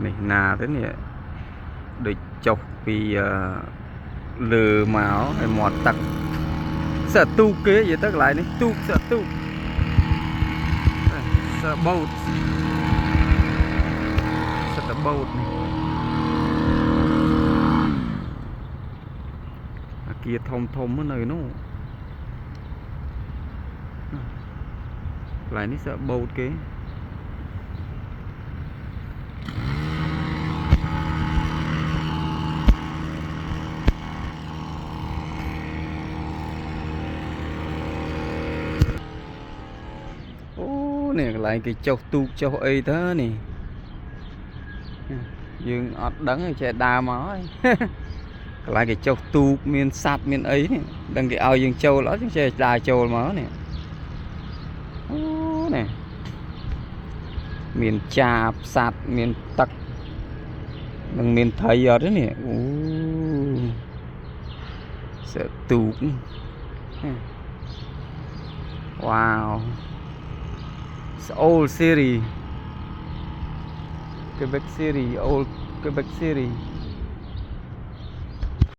này nà thế này được chọc vì lừa máu hay mọt tặc sợ tu kế vậy tức lại này tu sợ tu sợ boat sợ boat này kia thông thông ở nơi nó lại nó sợ boat kế nè lại cái châu tu châu ấy thế nè dương ọt đắng chạy đà máu lại cái châu tu miền sạt miền ấy nè đằng cái ao dương châu đó chứ chạy đà châu máu nè nè miền chạp sạt miền tắc đằng miền thầy ở đấy nè sợ tu wow. Old City, Quebec City, old Quebec City.